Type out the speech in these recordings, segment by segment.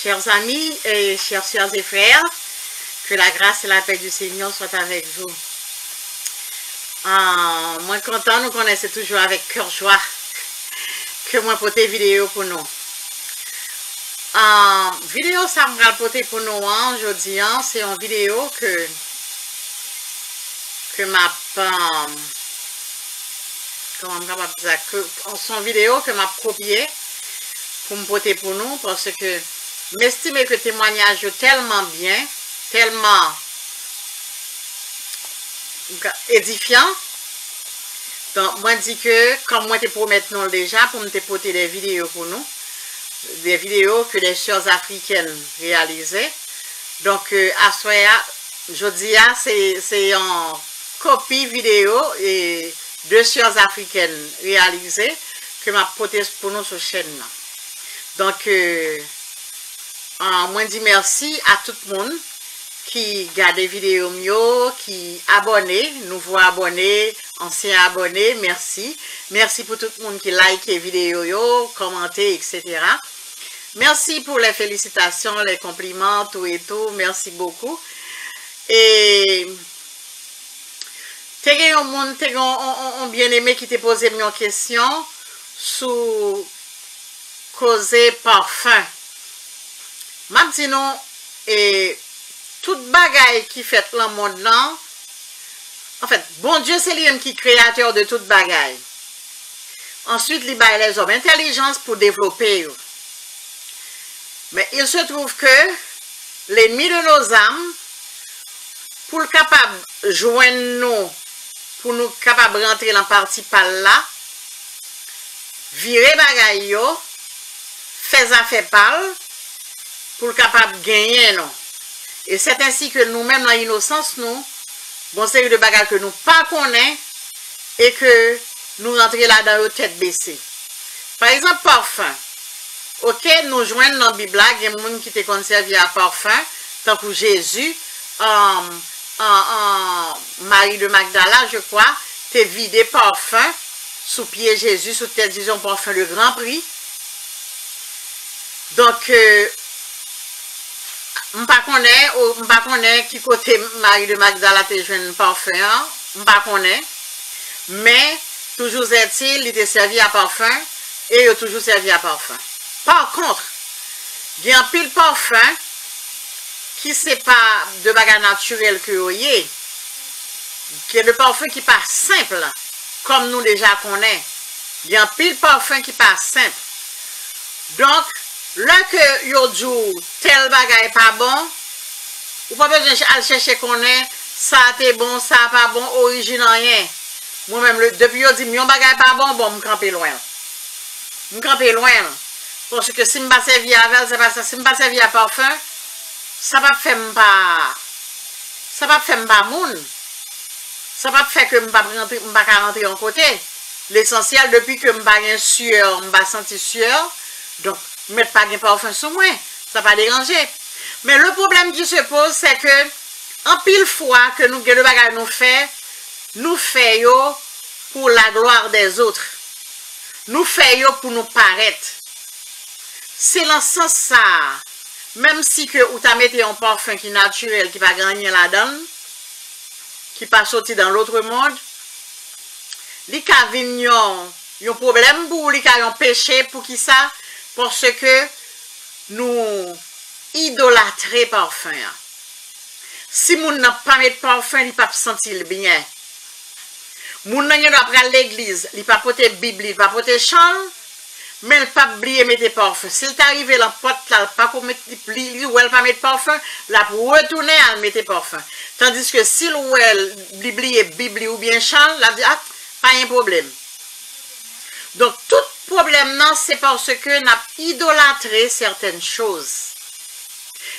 chers amis et chers sœurs et frères, que la grâce et la paix du Seigneur soient avec vous. Moi content, nous connaissons toujours avec cœur joie que moi porter vidéo pour nous. Vidéo ça me rapporter pour nous aujourd'hui, c'est une vidéo que m'a comment capable dire que son vidéo que m'a copié pour me porter pour nous parce que m'estime que le témoignage est tellement bien, tellement édifiant. Donc moi dis que comme moi te promets non déjà pour me te porter des vidéos pour nous, des vidéos que les sœurs africaines réalisaient. Donc à soya jeudi c'est en copie vidéo et deux sœurs africaines réalisées que m'a porté pour nous sur chaîne. Donc moi dis merci à tout le monde qui regarde les vidéos mieux, qui abonnés, nouveaux abonnés, anciens abonnés, merci. Merci pour tout le monde qui like les vidéos, commenter, etc. Merci pour les félicitations, les compliments, tout et tout. Merci beaucoup. Et t'es un monde, t'es un bien-aimé qui t'a posé une question sur causer parfum. M'a dit non, et toute bagaille qui fait le monde là, en fait, bon Dieu c'est lui-même qui est créateur de toute bagaille. Ensuite, il baille les hommes intelligence pour développer. Mais il se trouve que l'ennemi de nos âmes, pour le capable de joindre nous, pour nous capable de rentrer dans la partie par là, virer bagaille yo, faire affaire parle, pour le capable de gagner non. Et c'est ainsi que nous-mêmes, dans l'innocence, nous, bon série de bagages que nous pas connaissons et que nous rentrons là dans nos têtes baissées. Par exemple, parfum. Ok, nous joignons dans la Bible, il y a des gens qui te conservé à parfum, tant que Jésus, Marie de Magdala, je crois, te vidé parfum sous pied Jésus, sous tête, disons, parfum de Grand Prix. Donc, je ne sais pas qui côté Marie de Magdala te joint parfum, je ne sais pas, mais toujours est-il, il était servi à parfum et il a toujours servi à parfum. Par contre, il y a un pile parfum qui n'est pas de bagage naturel que vous avez, qui est de parfum qui n'est pas simple, comme nous déjà connaissons. Il y a un pile parfum qui n'est pas simple. Donc, là que yo dit tel bagay pas bon, ou pas besoin de chercher qu'on est, ça t'est bon, ça pas bon, origine rien. Moi-même, depuis yo dit, mon bagay pas bon, bon, me camper loin. Me camper loin. Parce que si me pas servi avec, c'est pas ça. Si me pas servi à parfum, ça va faire pas, ça va faire pas moun. Ça va faire que me pas rentrer en côté. L'essentiel, depuis que me pas un sueur, me pas senti sueur, donc, mettre pas de parfum sur moi, ça va pas déranger. Mais le problème qui se pose, c'est que, en pile fois que nous, le bagage nous faisons pour la gloire des autres. Nous faisons pour nous paraître. C'est dans ce sens ça, même si que ou t'as mis un parfum qui est naturel, qui va gagner là-dedans, qui pas sorti dans l'autre monde, il y a un problème pour lui, il y a un péché pour qui ça, parce que nous idolâtrons parfum. Si nous n'a pas mis de parfum, il ne peut pas se sentir bien. Nous n'a pas pris l'église, il ne peut pas porter Bible, il ne peut pas porter chant, mais il ne peut pas oublier de mettre parfum. S'il est arrivé dans la porte, il ne peut pas mettre parfum, là pour retourner, il mettre parfum. Tandis que s'il oublie Bible ou bien chant, il dit, ah, pas un problème. Donc, tout problème, non, c'est parce que nous avons idolâtré certaines choses.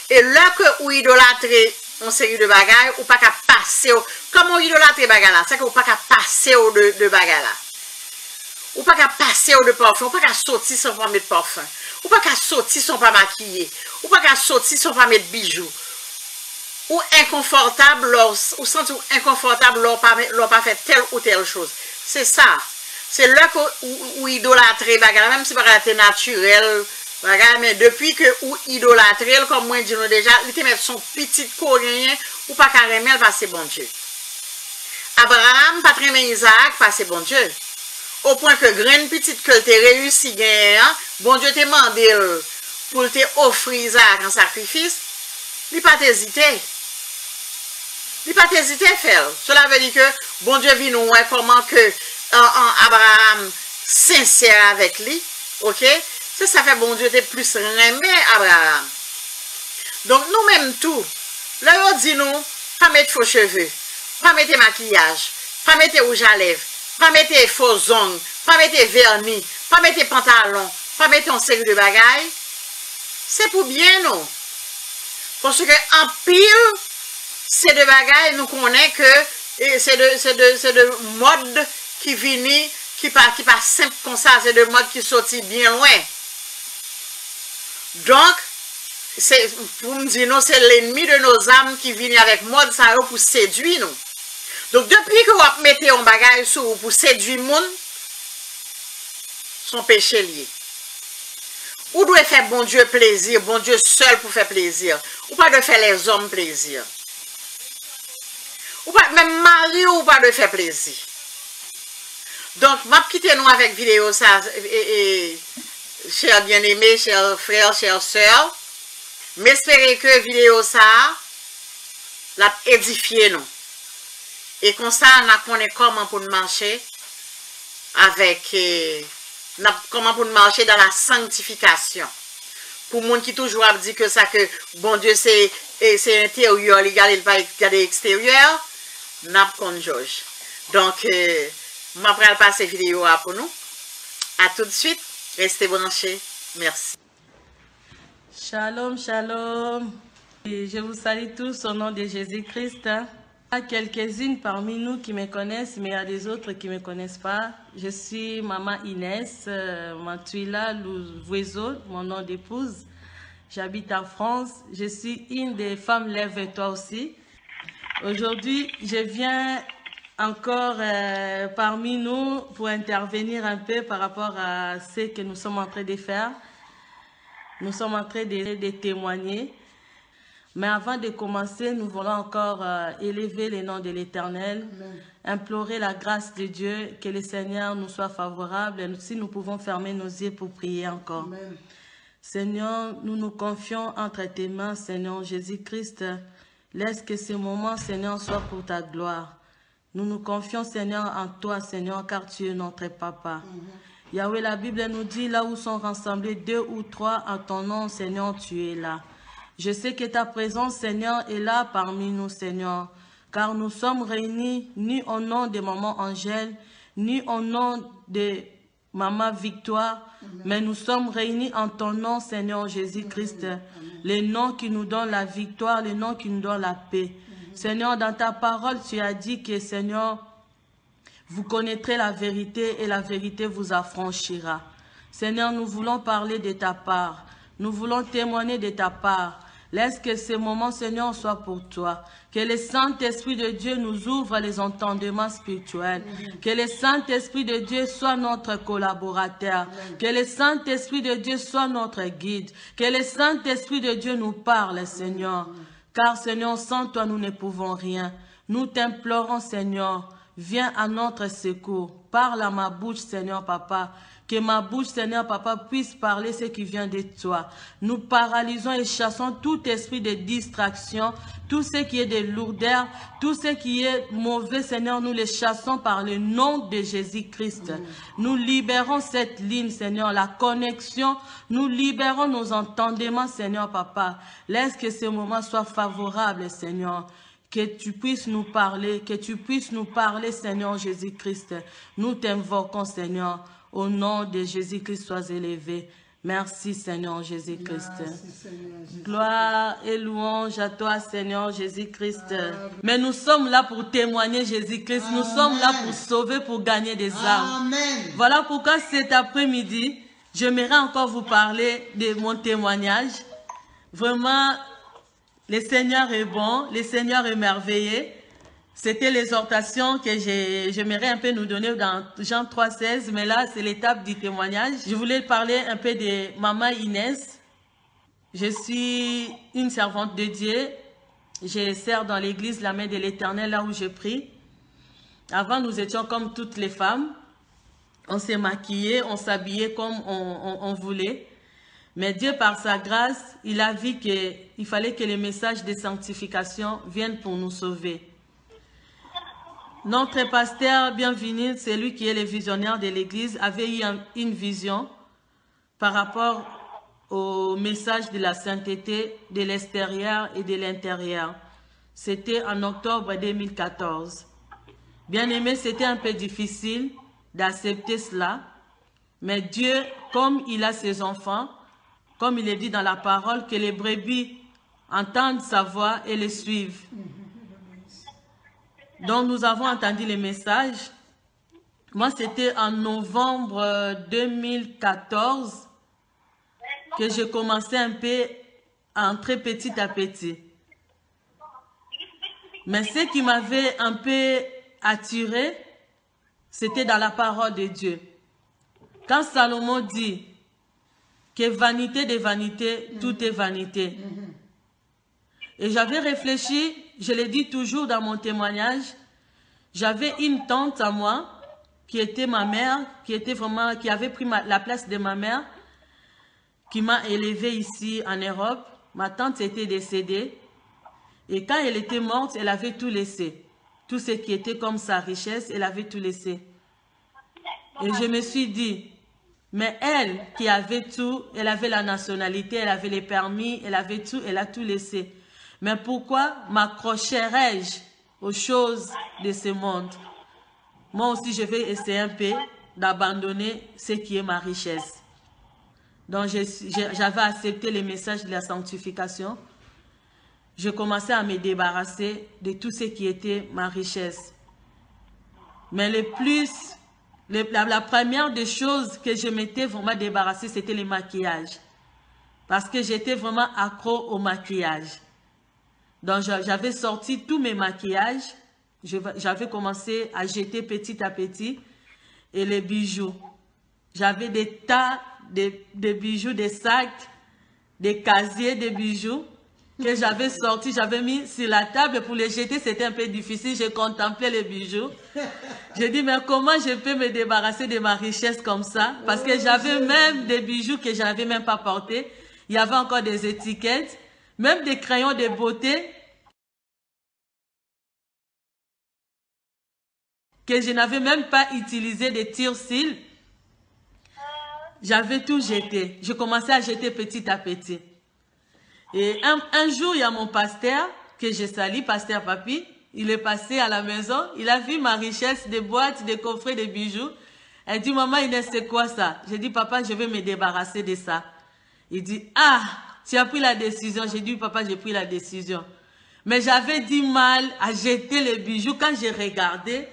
Et là que vous idolâtrez une série de bagages, ou pas qu'à passer, comme on idolâtre bagages là, c'est que vous pas qu'à passer au de bagages là. Ou pas qu'à passer au de parfum, ou pas qu'à sortir sans pas mettre parfum. Ou pas qu'à sortir sans pas maquiller. Ou pas qu'à sortir sans pas mettre bijoux. Ou inconfortable, ou sentir inconfortable, leur pas fait telle ou telle chose. C'est ça. C'est là où idolâtrer, même si c'est naturel, Mais depuis que ou idolâtré, comme moi dis déjà, il te met son petit coréen ou pas carrément parce que bon Dieu. Abraham, pas très Isaac, parce que bon Dieu. Au point que graine petite que te réussi gagner, bon Dieu te demandé pour te offrir Isaac en sacrifice, il pas hésité. Il pas hésité à faire. Cela veut dire que bon Dieu vit nous comment que Abraham sincère avec lui, ok? Ça fait bon Dieu te plus aimé Abraham. Donc nous-mêmes tout, là on dit nous, pas mettre faux cheveux, pas mettre maquillage, pas mettre rouge à lèvres, pas mettre faux ongles, pas mettre vernis, pas mettre pantalon, pas mettre une série de bagailles. C'est pour bien nous. Parce que en pile, c'est de bagailles nous connaissons que c'est de mode qui vient, qui pas simple comme ça, c'est de mode qui sortit bien loin. Donc, pour me dire, c'est l'ennemi de nos âmes qui vient avec mode ça pour séduire nous. Donc, depuis que vous mettez un bagage sur vous pour séduire le monde, son péché lié. Ou doit faire bon Dieu plaisir, bon Dieu seul pour faire plaisir. Ou pas de faire les hommes plaisir. Ou pas, même mari ou pas de faire plaisir. Donc, je vais quitter nous avec vidéo ça, chers bien-aimés, chers frères, chères sœurs. M'espérer que vidéo ça l'a édifié nous. Et comme ça, on connaît comment pour marcher avec, comment pour marcher dans la sanctification. Pour les gens qui toujours dit que ça, que bon Dieu c'est intérieur, il va regarder extérieur, n'a pas George. Donc, je vais passer la vidéo pour nous. À tout de suite. Restez branchés. Merci. Shalom, shalom. Et je vous salue tous au nom de Jésus-Christ. Il y a quelques-unes parmi nous qui me connaissent, mais il y a des autres qui ne me connaissent pas. Je suis maman Inès Mantuila Louvoiseau, mon nom d'épouse. J'habite en France. Je suis une des femmes Lève-toi aussi. Aujourd'hui, je viens encore parmi nous pour intervenir un peu par rapport à ce que nous sommes en train de faire. Nous sommes en train de témoigner. Mais avant de commencer, nous voulons encore élever le nom de l'Éternel, implorer la grâce de Dieu, que le Seigneur nous soit favorable. Et si nous pouvons fermer nos yeux pour prier encore. Amen. Seigneur, nous nous confions entre tes mains, Seigneur Jésus-Christ. Laisse que ce moment, Seigneur, soit pour ta gloire. Nous nous confions, Seigneur, en toi, Seigneur, car tu es notre Papa. Yahweh, la Bible nous dit, là où sont rassemblés 2 ou 3 en ton nom, Seigneur, tu es là. Je sais que ta présence, Seigneur, est là parmi nous, Seigneur, car nous sommes réunis ni au nom de Maman Angèle, ni au nom de Maman Victoire, mais nous sommes réunis en ton nom, Seigneur Jésus-Christ, le nom qui nous donne la victoire, le nom qui nous donne la paix. Seigneur, dans ta parole, tu as dit que, Seigneur, vous connaîtrez la vérité et la vérité vous affranchira. Seigneur, nous voulons parler de ta part. Nous voulons témoigner de ta part. Laisse que ce moment, Seigneur, soit pour toi. Que le Saint-Esprit de Dieu nous ouvre les entendements spirituels. Que le Saint-Esprit de Dieu soit notre collaborateur. Que le Saint-Esprit de Dieu soit notre guide. Que le Saint-Esprit de Dieu nous parle, Seigneur. Car, Seigneur, sans toi, nous ne pouvons rien. Nous t'implorons, Seigneur, viens à notre secours. Parle à ma bouche, Seigneur, Papa. Que ma bouche, Seigneur, Papa, puisse parler ce qui vient de toi. Nous paralysons et chassons tout esprit de distraction, tout ce qui est de lourdeur, tout ce qui est mauvais, Seigneur, nous les chassons par le nom de Jésus-Christ. Nous libérons cette ligne, Seigneur, la connexion. Nous libérons nos entendements, Seigneur, Papa. Laisse que ce moment soit favorable, Seigneur. Que tu puisses nous parler, Seigneur Jésus-Christ. Nous t'invoquons, Seigneur. Au nom de Jésus-Christ, sois élevé. Merci, Seigneur Jésus-Christ. Gloire et louange à toi, Seigneur Jésus-Christ. Mais nous sommes là pour témoigner Jésus-Christ. Nous sommes là pour sauver, pour gagner des âmes. Voilà pourquoi cet après-midi, j'aimerais encore vous parler de mon témoignage. Vraiment, le Seigneur est bon, le Seigneur est merveilleux. C'était l'exhortation que j'aimerais un peu nous donner dans Jean 3,16, mais là, c'est l'étape du témoignage. Je voulais parler un peu de Maman Inès. Je suis une servante de Dieu. Je sers dans l'église La Main de l'Éternel, là où je prie. Avant, nous étions comme toutes les femmes. On s'est maquillés, on s'habillait comme on voulait. Mais Dieu, par sa grâce, il a vu qu'il fallait que les messages de sanctification viennent pour nous sauver. Notre pasteur bienvenu, c'est lui qui est le visionnaire de l'église, avait eu une vision par rapport au message de la sainteté de l'extérieur et de l'intérieur. C'était en octobre 2014. Bien aimé, c'était un peu difficile d'accepter cela, mais Dieu, comme il a ses enfants, comme il est dit dans la parole, que les brebis entendent sa voix et le suivent. Donc nous avons entendu les messages. Moi, c'était en novembre 2014 que je commençais un peu à entrer petit à petit. Mais ce qui m'avait un peu attiré, c'était dans la parole de Dieu. Quand Salomon dit que vanité des vanités, tout est vanité. Et j'avais réfléchi, je l'ai dit toujours dans mon témoignage, j'avais une tante à moi, qui était ma mère, qui avait pris la place de ma mère, qui m'a élevée ici en Europe. Ma tante était décédée. Et quand elle était morte, elle avait tout laissé. Tout ce qui était comme sa richesse, elle avait tout laissé. Et je me suis dit, mais elle qui avait tout, elle avait la nationalité, elle avait les permis, elle avait tout, elle a tout laissé. Mais pourquoi m'accrocherais-je aux choses de ce monde? Moi aussi, je vais essayer un peu d'abandonner ce qui est ma richesse. Donc, j'avais accepté les messages de la sanctification. Je commençais à me débarrasser de tout ce qui était ma richesse. Mais la première des choses que je m'étais vraiment débarrassée, c'était le maquillage. Parce que j'étais vraiment accro au maquillage. Donc, j'avais sorti tous mes maquillages. J'avais commencé à jeter petit à petit. Et les bijoux. J'avais des tas de bijoux, des sacs, des casiers de bijoux que j'avais sortis. J'avais mis sur la table pour les jeter. C'était un peu difficile. J'ai contemplé les bijoux. J'ai dit, mais comment je peux me débarrasser de ma richesse comme ça? Parce que j'avais même des bijoux que je n'avais même pas portés. Il y avait encore des étiquettes. Même des crayons de beauté que je n'avais même pas utilisé de tire-cils. J'avais tout jeté. Je commençais à jeter petit à petit. Et un jour, il y a mon pasteur que je salue, pasteur Papi. Il est passé à la maison. Il a vu ma richesse de boîtes, de coffrets, de bijoux. Elle dit, maman Inès, c'est quoi ça? J'ai dit, papa, je vais me débarrasser de ça. Il dit, ah, tu as pris la décision. J'ai dit, papa, j'ai pris la décision. Mais j'avais du mal à jeter les bijoux quand j'ai regardé.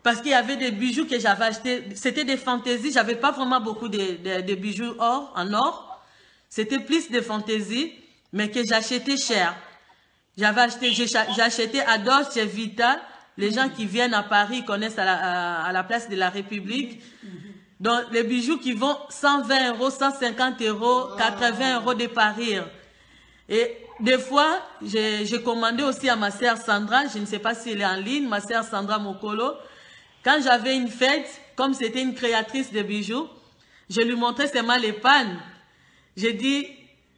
Parce qu'il y avait des bijoux que j'avais achetés. C'était des fantaisies. J'avais pas vraiment beaucoup de bijoux en or. C'était plus de fantaisies, mais que j'achetais cher. J'ai acheté à Dolce Vita. Les gens qui viennent à Paris connaissent à la place de la République. Donc, les bijoux qui vont 120 €, 150 €, 80 € de Paris. Et des fois, j'ai commandé aussi à ma sœur Sandra. Je ne sais pas si elle est en ligne. Ma sœur Sandra Mokolo. Quand j'avais une fête, comme c'était une créatrice de bijoux, je lui montrais seulement les pannes. J'ai dit,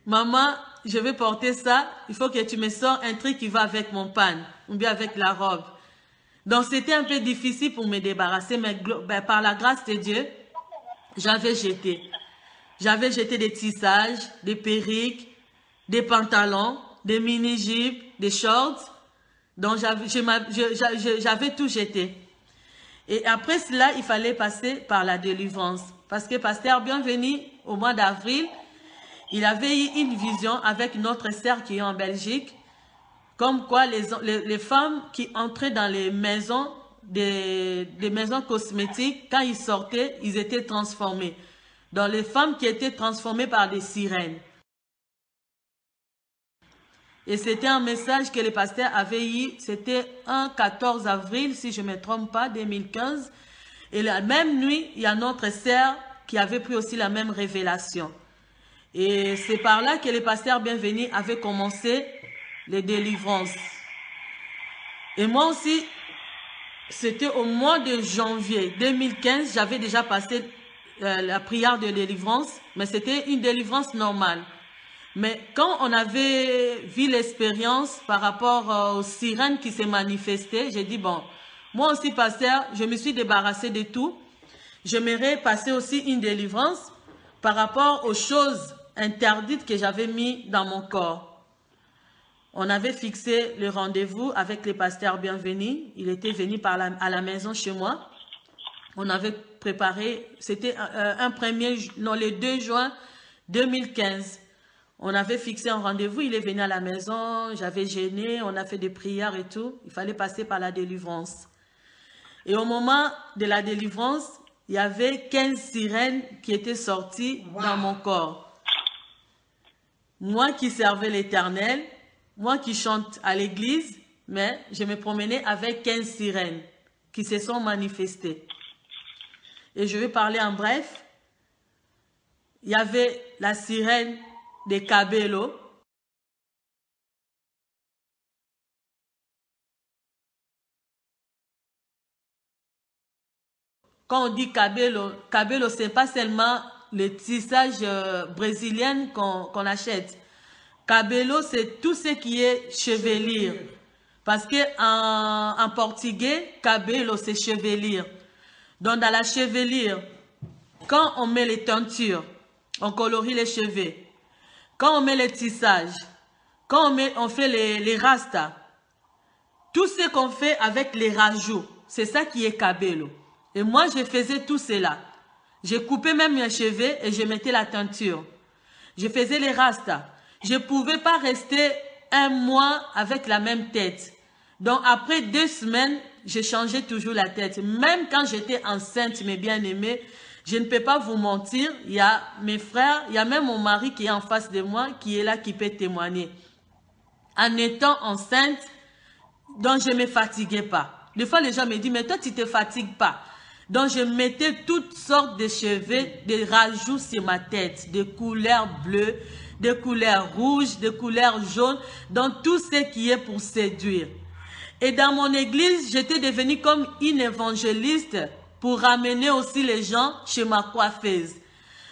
maman, je vais porter ça, il faut que tu me sors un truc qui va avec mon panne, ou bien avec la robe. Donc c'était un peu difficile pour me débarrasser, mais par la grâce de Dieu, j'avais jeté. J'avais jeté des tissages, des perruques, des pantalons, des mini-jupes, des shorts. Donc j'avais tout jeté. Et après cela, il fallait passer par la délivrance. Parce que pasteur Bienvenu, au mois d'avril, il avait eu une vision avec notre sœur qui est en Belgique, comme quoi les femmes qui entraient dans les maisons, des maisons cosmétiques, quand ils sortaient, ils étaient transformés. Donc les femmes qui étaient transformées par des sirènes. Et c'était un message que le pasteur avait eu, c'était un 14 avril, si je ne me trompe pas, 2015. Et la même nuit, il y a notre sœur qui avait pris aussi la même révélation. Et c'est par là que le pasteur Bienvenu avait commencé les délivrances. Et moi aussi, c'était au mois de janvier 2015, j'avais déjà passé la prière de délivrance, mais c'était une délivrance normale. Mais quand on avait vu l'expérience par rapport aux sirènes qui se manifestaient, j'ai dit, bon, moi aussi, pasteur, je me suis débarrassé de tout. J'aimerais passer aussi une délivrance par rapport aux choses interdites que j'avais mis dans mon corps. On avait fixé le rendez-vous avec le pasteur Bienvenu. Il était venu à la maison chez moi. On avait préparé, c'était le 2 juin 2015. On avait fixé un rendez-vous, il est venu à la maison, j'avais jeûné, on a fait des prières et tout. Il fallait passer par la délivrance. Et au moment de la délivrance, il y avait 15 sirènes qui étaient sorties dans mon corps. Moi qui servais l'Éternel, moi qui chante à l'église, mais je me promenais avec 15 sirènes qui se sont manifestées. Et je vais parler en bref. Il y avait la sirène de Kabelo. Quand on dit Kabelo, Kabelo, ce n'est pas seulement le tissage brésilien qu'on achète. Kabelo, c'est tout ce qui est chevelure. Parce qu'en portugais, Kabelo, c'est chevelure. Donc, dans la chevelure, quand on met les teintures, on colorie les cheveux. Quand on met les tissages, quand on fait les rastas, tout ce qu'on fait avec les rajouts, c'est ça qui est Kabelo. Et moi, je faisais tout cela. Je coupais même mes cheveux et je mettais la teinture. Je faisais les rastas. Je ne pouvais pas rester un mois avec la même tête. Donc, après 2 semaines, je changeais toujours la tête. Même quand j'étais enceinte, mes bien-aimés, je ne peux pas vous mentir, il y a mes frères, il y a même mon mari qui est en face de moi, qui est là, qui peut témoigner. En étant enceinte, donc je ne me fatiguais pas. Des fois, les gens me disent, mais toi, tu ne te fatigues pas. Donc, je mettais toutes sortes de cheveux, des rajouts sur ma tête, de couleurs bleues, de couleurs rouges, de couleurs jaunes, donc tout ce qui est pour séduire. Et dans mon église, j'étais devenue comme une évangéliste pour ramener aussi les gens chez ma coiffeuse.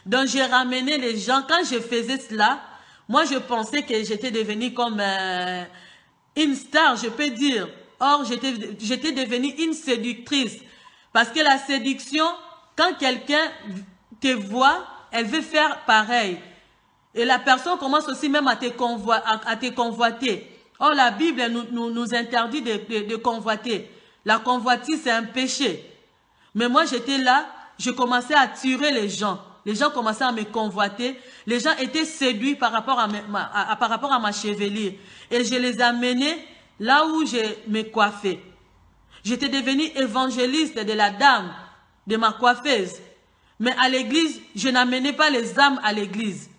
Donc, j'ai ramené les gens. Quand je faisais cela, moi, je pensais que j'étais devenue comme une star, je peux dire. Or, j'étais devenue une séductrice. Parce que la séduction, quand quelqu'un te voit, elle veut faire pareil. Et la personne commence aussi même à te convoiter. Or, la Bible nous interdit de convoiter. La convoitise, c'est un péché. Mais moi, j'étais là, je commençais à attirer les gens. Les gens commençaient à me convoiter. Les gens étaient séduits par rapport à ma chevelure. Et je les amenais là où je me coiffais. J'étais devenue évangéliste de la dame, de ma coiffeuse. Mais à l'église, je n'amenais pas les âmes à l'église.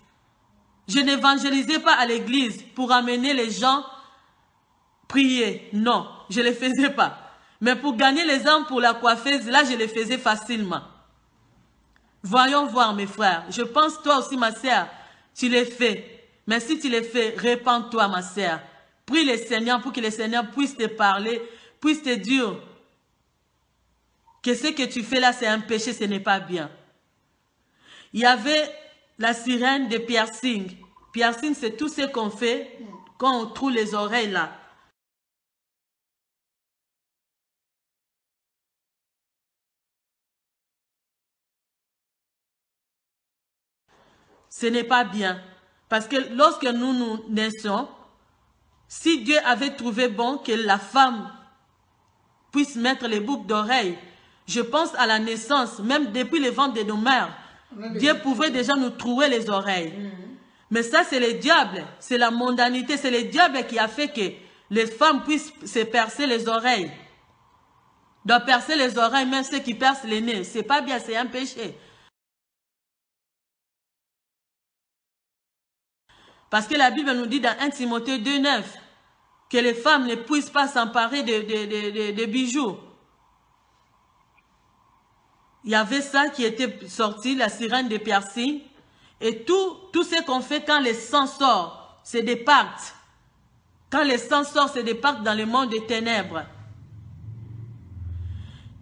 Je n'évangélisais pas à l'église pour amener les gens prier. Non, je ne le faisais pas. Mais pour gagner les âmes pour la coiffeuse, là, je le faisais facilement. Voyons voir, mes frères. Je pense, toi aussi, ma sœur, tu le fais. Mais si tu le fais, répands-toi, ma sœur. Prie le Seigneur pour que le Seigneur puisse te parler, puisse te dire que ce que tu fais là, c'est un péché, ce n'est pas bien. Il y avait la sirène de piercing. Piercing, c'est tout ce qu'on fait quand on trouve les oreilles là. Ce n'est pas bien. Parce que lorsque nous naissons, si Dieu avait trouvé bon que la femme puisse mettre les boucles d'oreilles, je pense à la naissance, même depuis le ventre de nos mères, Dieu pouvait déjà nous trouver les oreilles. Mais ça, c'est le diable, c'est la mondanité, c'est le diable qui a fait que les femmes puissent se percer les oreilles. Donc percer les oreilles, même ceux qui percent les nez, c'est pas bien, c'est un péché. Parce que la Bible nous dit dans 1 Timothée 2,9, que les femmes ne puissent pas s'emparer de bijoux. Il y avait ça qui était sorti, la sirène de piercing. Et tout ce qu'on fait quand le sang sort, c'est des pactes. Quand le sang sort, c'est des pactes dans le monde des ténèbres.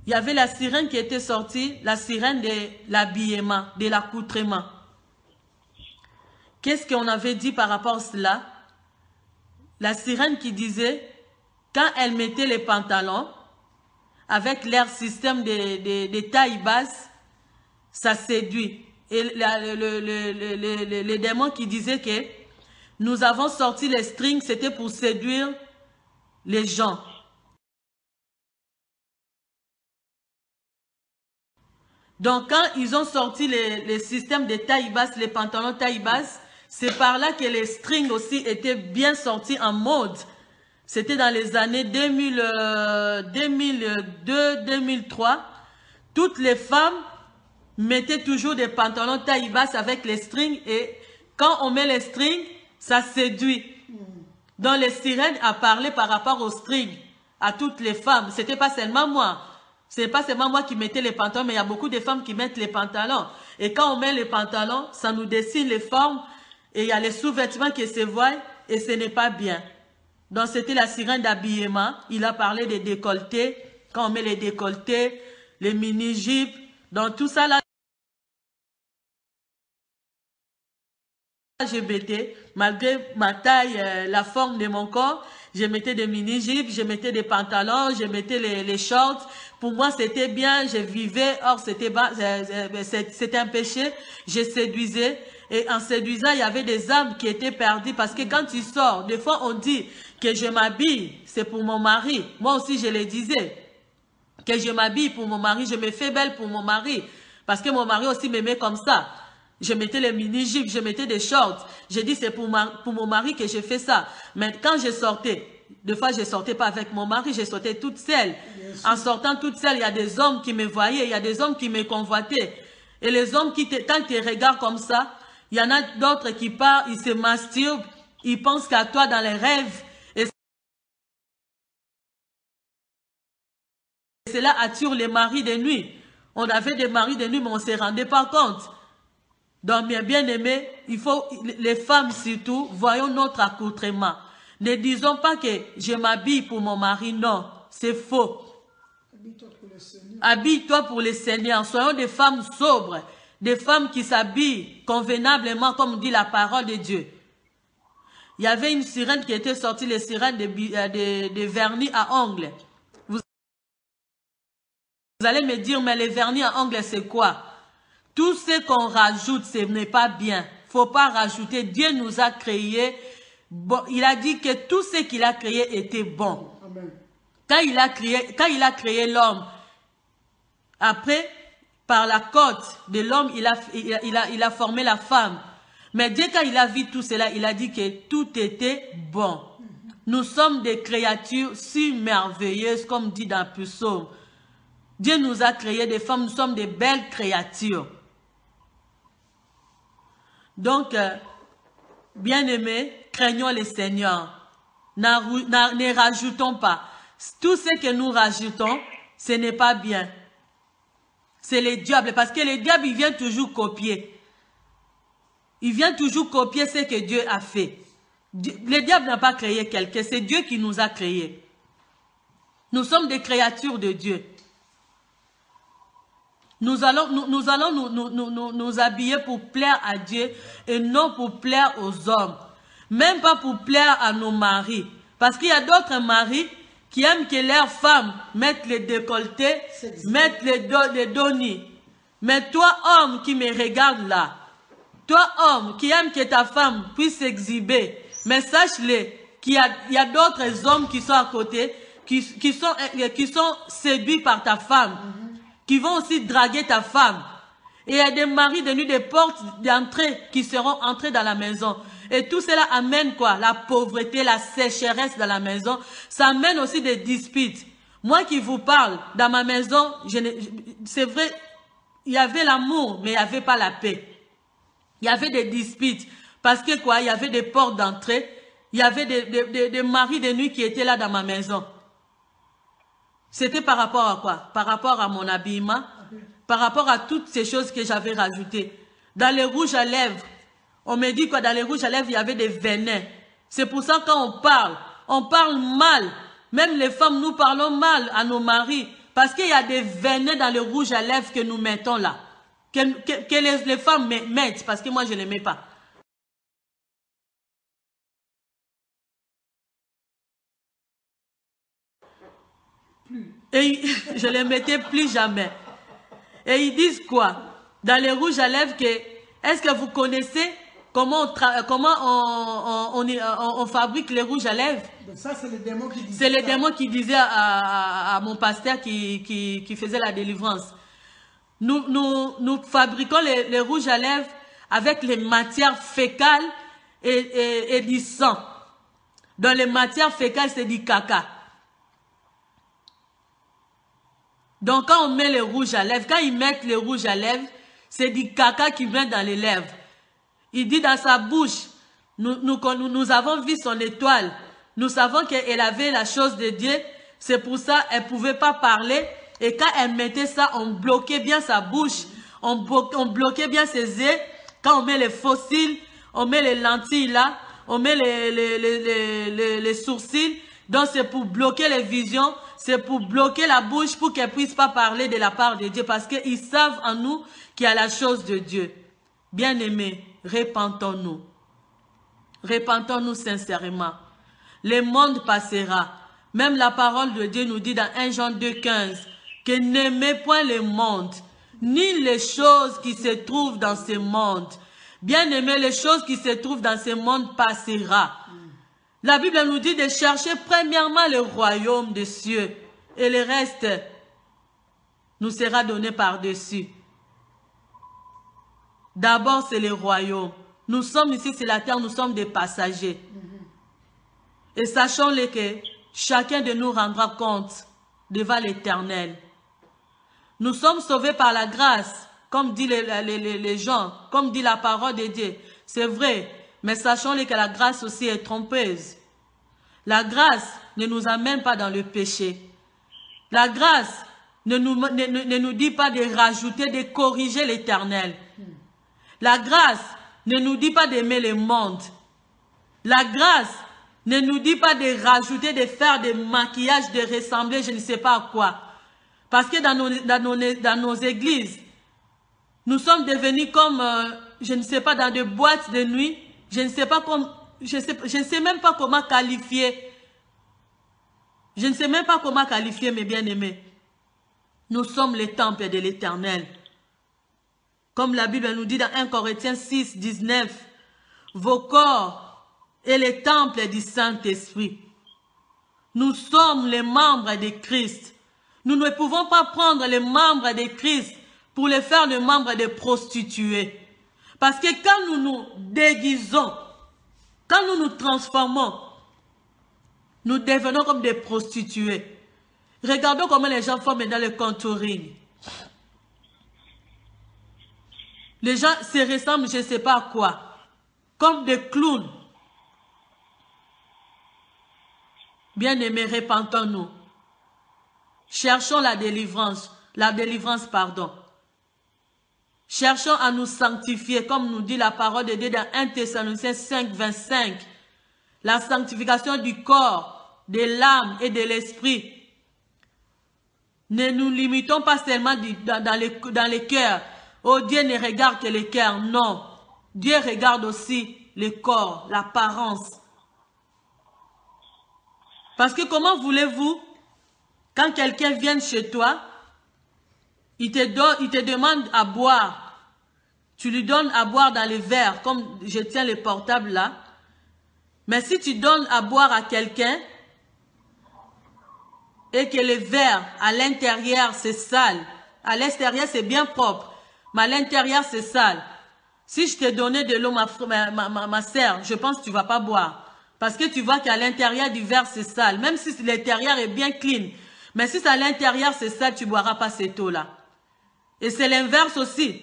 Il y avait la sirène qui était sortie, la sirène de l'habillement, de l'accoutrement. Qu'est-ce qu'on avait dit par rapport à cela? La sirène qui disait, quand elle mettait les pantalons, avec leur système de taille basse, ça séduit. Et les démons qui disaient que nous avons sorti les strings, c'était pour séduire les gens. Donc quand ils ont sorti les systèmes de taille basse, les pantalons taille basse, c'est par là que les strings aussi étaient bien sortis en mode. C'était dans les années 2002-2003. Toutes les femmes mettaient toujours des pantalons taille basse avec les strings. Et quand on met les strings, ça séduit. Donc les sirènes a parlé par rapport aux strings à toutes les femmes. C'était pas seulement moi. Ce n'est pas seulement moi qui mettais les pantalons, mais il y a beaucoup de femmes qui mettent les pantalons. Et quand on met les pantalons, ça nous dessine les formes. Et il y a les sous-vêtements qui se voient et ce n'est pas bien. Donc c'était la sirène d'habillement. Il a parlé des décolletés. Quand on met les décolletés, les mini-jupes. Donc tout ça là, LGBT, malgré ma taille, la forme de mon corps, je mettais des mini-jupes, je mettais des pantalons, je mettais les shorts. Pour moi, c'était bien, je vivais. Or, c'était un péché. Je séduisais. Et en séduisant, il y avait des âmes qui étaient perdues. Parce que quand tu sors, des fois, on dit que je m'habille, c'est pour mon mari. Moi aussi, je le disais. Que je m'habille pour mon mari, je me fais belle pour mon mari. Parce que mon mari aussi m'aimait comme ça. Je mettais les mini-jupes, je mettais des shorts. J'ai dit, c'est pour mon mari que je fais ça. Mais quand je sortais, des fois, je ne sortais pas avec mon mari, je sortais toute seule. En sortant toute seule, il y a des hommes qui me voyaient, il y a des hommes qui me convoitaient. Et les hommes, quand ils te regardent comme ça, il y en a d'autres qui partent, ils se masturbent, ils pensent qu'à toi dans les rêves. Et cela attire les maris de nuit. On avait des maris de nuit, mais on ne se rendait pas compte. Donc, mes bien-aimés, il faut, les femmes surtout, voyons notre accoutrement. Ne disons pas que je m'habille pour mon mari, non, c'est faux. Habille-toi pour le Seigneur. Soyons des femmes sobres, des femmes qui s'habillent convenablement, comme dit la parole de Dieu. Il y avait une sirène qui était sortie, les sirènes de vernis à ongles. Vous allez me dire, mais les vernis à ongles, c'est quoi? Tout ce qu'on rajoute, ce n'est pas bien. Il ne faut pas rajouter. Dieu nous a créés. Bon, il a dit que tout ce qu'il a créé était bon. Amen. Quand il a créé l'homme, après, par la côte de l'homme, il a formé la femme. Mais Dieu, quand il a vu tout cela, il a dit que tout était bon. Nous sommes des créatures si merveilleuses, comme dit dans le psaume. Dieu nous a créés des femmes, nous sommes des belles créatures. Donc, bien-aimés, craignons le Seigneur. Ne rajoutons pas. Tout ce que nous rajoutons, ce n'est pas bien. C'est le diable. Parce que le diable, il vient toujours copier. Il vient toujours copier ce que Dieu a fait. Le diable n'a pas créé quelqu'un. C'est Dieu qui nous a créés. Nous sommes des créatures de Dieu. Nous allons nous habiller pour plaire à Dieu et non pour plaire aux hommes. Même pas pour plaire à nos maris. Parce qu'il y a d'autres maris qui aiment que leurs femmes mettent les décolletés, mettent les donnis. Mais toi, homme qui me regarde là, toi, homme qui aime que ta femme puisse s'exhiber, mais sache-le qu'il y a d'autres hommes qui sont à côté, qui sont séduits par ta femme. Qui vont aussi draguer ta femme. Et il y a des maris de nuit, des portes d'entrée qui seront entrés dans la maison. Et tout cela amène quoi? La pauvreté, la sécheresse dans la maison. Ça amène aussi des disputes. Moi qui vous parle, dans ma maison, c'est vrai, il y avait l'amour, mais il n'y avait pas la paix. Il y avait des disputes. Parce que quoi? Il y avait des portes d'entrée. il y avait des maris de nuit qui étaient là dans ma maison. C'était par rapport à quoi? Par rapport à mon habillement, par rapport à toutes ces choses que j'avais rajoutées. Dans les rouges à lèvres, on me dit que dans les rouges à lèvres, il y avait des venins. C'est pour ça que quand on parle mal. Même les femmes, nous parlons mal à nos maris. Parce qu'il y a des venins dans les rouges à lèvres que nous mettons là. Que les femmes mettent, parce que moi je ne les mets pas. Et je ne les mettais plus jamais. Et ils disent quoi? Dans les rouges à lèvres, est-ce que vous connaissez comment on fabrique les rouges à lèvres? Ça, c'est les démons qui disaient. C'est les démons qui disaient à mon pasteur qui faisait la délivrance. Nous fabriquons les rouges à lèvres avec les matières fécales et du sang. Dans les matières fécales, c'est du caca. Donc, quand on met les rouges à lèvres, quand ils mettent les rouges à lèvres, c'est du caca qui vient dans les lèvres. Il dit dans sa bouche, nous avons vu son étoile. Nous savons qu'elle avait la chose de Dieu. C'est pour ça qu'elle ne pouvait pas parler. Et quand elle mettait ça, on bloquait bien sa bouche. On bloquait bien ses yeux. Quand on met les fossiles, on met les lentilles là. On met les sourcils. Donc c'est pour bloquer les visions. C'est pour bloquer la bouche pour qu'elle ne puisse pas parler de la part de Dieu. Parce qu'ils savent en nous qu'il y a la chose de Dieu. Bien-aimés, repentons-nous. Repentons-nous sincèrement. Le monde passera. Même la parole de Dieu nous dit dans 1 Jean 2,15 que n'aimez point le monde, ni les choses qui se trouvent dans ce monde. Bien-aimés, les choses qui se trouvent dans ce monde passera. La Bible nous dit de chercher premièrement le royaume des cieux et le reste nous sera donné par-dessus. D'abord, c'est le royaume. Nous sommes ici sur la terre, nous sommes des passagers. Et sachons-le que chacun de nous rendra compte devant l'Éternel. Nous sommes sauvés par la grâce, comme disent les gens, comme dit la parole de Dieu. C'est vrai, mais sachons-le que la grâce aussi est trompeuse. La grâce ne nous amène pas dans le péché. La grâce ne nous dit pas de rajouter, de corriger l'Éternel. La grâce ne nous dit pas d'aimer le monde. La grâce ne nous dit pas de rajouter, de faire des maquillages, de ressembler, je ne sais pas à quoi. Parce que dans nos églises, nous sommes devenus comme, je ne sais pas, dans des boîtes de nuit. Je ne sais pas comment, je ne sais même pas comment qualifier. Je ne sais même pas comment qualifier, mes bien-aimés. Nous sommes les temples de l'Éternel. Comme la Bible nous dit dans 1 Corinthiens 6, 19, vos corps est le temple du Saint-Esprit. Nous sommes les membres de Christ. Nous ne pouvons pas prendre les membres de Christ pour les faire les membres de prostituées. Parce que quand nous nous déguisons, quand nous nous transformons, nous devenons comme des prostituées. Regardons comment les gens font maintenant le contouring. Les gens se ressemblent, je ne sais pas à quoi, comme des clowns. Bien-aimés, repentons-nous. Cherchons la délivrance, pardon. Cherchons à nous sanctifier, comme nous dit la parole de Dieu dans 1 Thessaloniciens 5, 25. La sanctification du corps, de l'âme et de l'esprit. Ne nous limitons pas seulement dans les cœurs. Oh, Dieu ne regarde que les cœurs, non. Dieu regarde aussi le corps, l'apparence. Parce que comment voulez-vous, quand quelqu'un vient chez toi, il te demande à boire. Tu lui donnes à boire dans les verres, comme je tiens le portable là. Mais si tu donnes à boire à quelqu'un et que le verre à l'intérieur c'est sale, à l'extérieur c'est bien propre, mais à l'intérieur c'est sale. Si je t'ai donné de l'eau, ma sœur, je pense que tu ne vas pas boire. Parce que tu vois qu'à l'intérieur du verre c'est sale. Même si l'intérieur est bien clean. Mais si à l'intérieur c'est sale, tu ne boiras pas cette eau-là. Et c'est l'inverse aussi.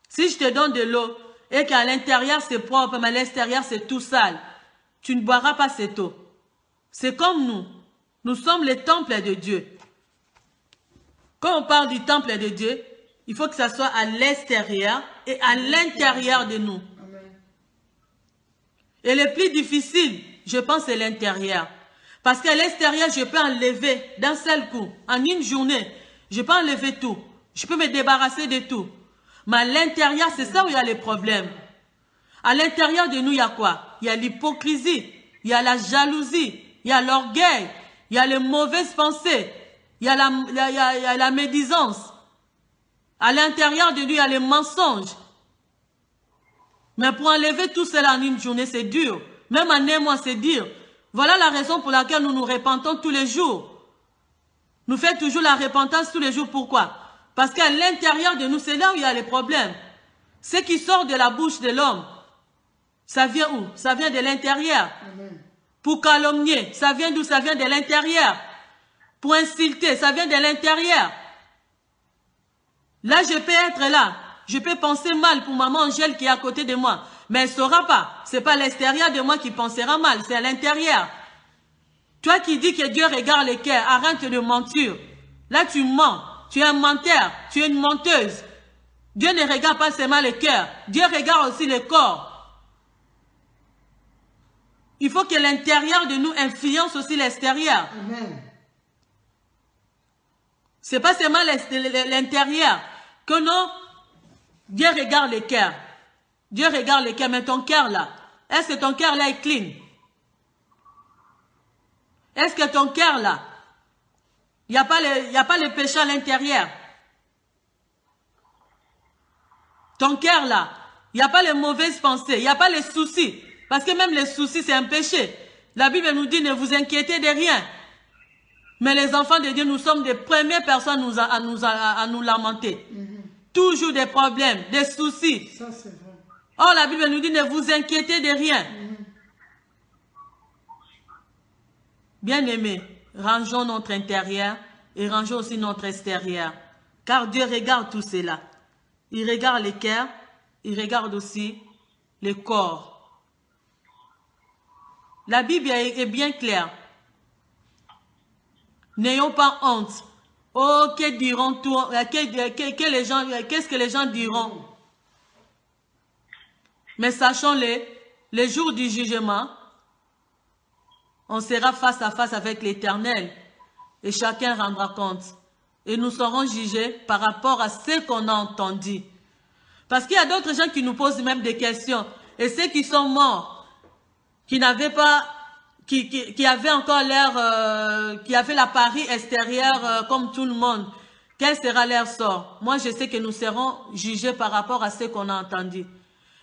Si je te donne de l'eau et qu'à l'intérieur c'est propre, mais à l'extérieur c'est tout sale, tu ne boiras pas cette eau. C'est comme nous. Nous sommes les temples de Dieu. Quand on parle du temple de Dieu, il faut que ça soit à l'extérieur et à l'intérieur de nous. Et le plus difficile, je pense, c'est l'intérieur. Parce qu'à l'extérieur, je peux enlever d'un seul coup, en une journée, je peux enlever tout. Je peux me débarrasser de tout. Mais à l'intérieur, c'est ça où il y a les problèmes. À l'intérieur de nous, il y a quoi? Il y a l'hypocrisie, il y a la jalousie, il y a l'orgueil, il y a les mauvaises pensées, il y a la médisance. À l'intérieur de nous, il y a les mensonges. Mais pour enlever tout cela en une journée, c'est dur. Même en un mois, c'est dur. Voilà la raison pour laquelle nous nous repentons tous les jours. Nous faisons toujours la repentance tous les jours. Pourquoi? Parce qu'à l'intérieur de nous, c'est là où il y a les problèmes. Ce qui sort de la bouche de l'homme, ça vient où? Ça vient de l'intérieur. Pour calomnier, ça vient d'où? Ça vient de l'intérieur. Pour insulter, ça vient de l'intérieur. Là, je peux être là. Je peux penser mal pour maman Angèle qui est à côté de moi. Mais elle ne saura pas. Ce n'est pas l'extérieur de moi qui pensera mal. C'est à l'intérieur. Toi qui dis que Dieu regarde les cœurs, arrête de mentir. Là, tu mens. Tu es un menteur. Tu es une menteuse. Dieu ne regarde pas seulement le cœur. Dieu regarde aussi le corps. Il faut que l'intérieur de nous influence aussi l'extérieur. Ce n'est pas seulement l'intérieur. Que non, Dieu regarde le cœur. Dieu regarde le cœur, mais ton cœur là, est-ce que ton cœur là est clean? Est-ce que ton cœur là, il n'y a pas le péché à l'intérieur? Ton cœur là, il n'y a pas les mauvaises pensées, il n'y a pas les soucis. Parce que même les soucis, c'est un péché. La Bible nous dit, ne vous inquiétez de rien. Mais les enfants de Dieu, nous sommes les premières personnes à nous lamenter. Toujours des problèmes, des soucis. Ça, c'est vrai. Or, la Bible nous dit, ne vous inquiétez de rien. Bien-aimés, rangeons notre intérieur et rangeons aussi notre extérieur. Car Dieu regarde tout cela. Il regarde les cœurs, il regarde aussi le corps. La Bible est bien claire. N'ayons pas honte. Oh, que diront tout, qu'est-ce que les gens diront? Mais sachons-le, les jours du jugement, on sera face à face avec l'Éternel et chacun rendra compte. Et nous serons jugés par rapport à ce qu'on a entendu. Parce qu'il y a d'autres gens qui nous posent même des questions. Et ceux qui sont morts, qui n'avaient pas, qui avaient encore l'air, qui avaient l'appareil extérieur comme tout le monde, quel sera leur sort? Moi, je sais que nous serons jugés par rapport à ce qu'on a entendu.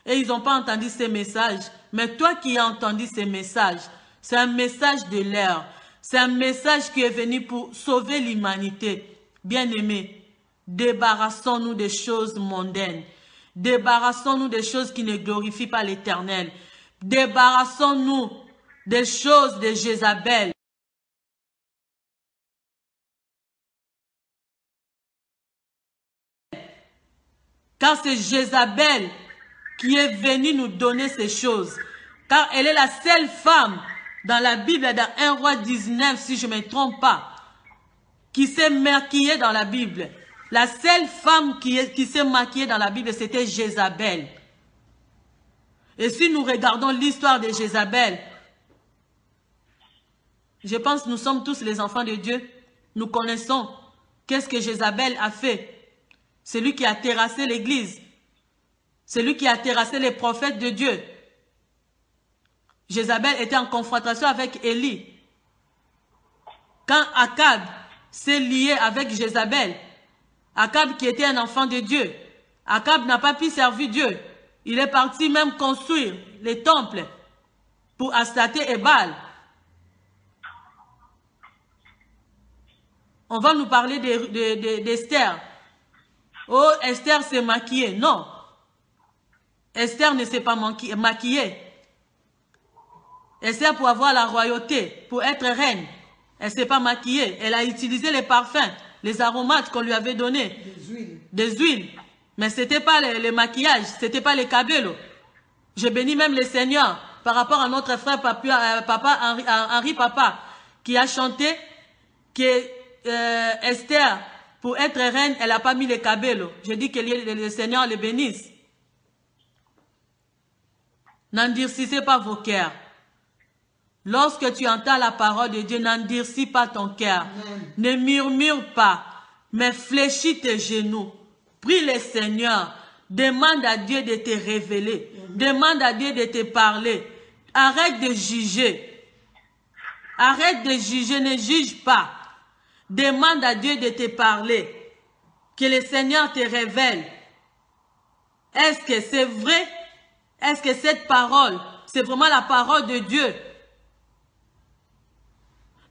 Et ils n'ont pas entendu ces messages. Mais toi qui as entendu ces messages, c'est un message de l'heure. C'est un message qui est venu pour sauver l'humanité. Bien-aimés, débarrassons-nous des choses mondaines. Débarrassons-nous des choses qui ne glorifient pas l'Éternel. Débarrassons-nous des choses de Jézabel. Car c'est Jézabel qui est venue nous donner ces choses. Car elle est la seule femme dans la Bible, dans 1 Roi 19, si je ne me trompe pas, qui s'est maquillée dans la Bible. La seule femme qui s'est maquillée dans la Bible, c'était Jézabel. Et si nous regardons l'histoire de Jézabel, je pense que nous sommes tous les enfants de Dieu. Nous connaissons qu'est-ce que Jézabel a fait. C'est lui qui a terrassé l'église. C'est lui qui a terrassé les prophètes de Dieu. Jézabel était en confrontation avec Élie. Quand Akab s'est lié avec Jézabel, Akab qui était un enfant de Dieu, Akab n'a pas pu servir Dieu. Il est parti même construire les temples pour Astaté et Baal. On va nous parler d'Esther. Oh, Esther s'est maquillée. Non. Esther ne s'est pas maquillée. Esther, pour avoir la royauté, pour être reine, elle ne s'est pas maquillée. Elle a utilisé les parfums, les aromates qu'on lui avait donnés. Des huiles. Mais ce n'était pas le maquillage, ce n'était pas les cabellos. Je bénis même le Seigneur par rapport à notre frère Papa Henri Papa, qui a chanté que Esther, pour être reine, elle n'a pas mis les cabellos. Je dis que le Seigneur les bénisse. N'endurcissez pas vos cœurs. Lorsque tu entends la parole de Dieu, n'endurcis pas ton cœur. Ne murmure pas, mais fléchis tes genoux. Prie le Seigneur. Demande à Dieu de te révéler. Demande à Dieu de te parler. Arrête de juger. Arrête de juger, ne juge pas. Demande à Dieu de te parler. Que le Seigneur te révèle. Est-ce que c'est vrai? Est-ce que cette parole, c'est vraiment la parole de Dieu?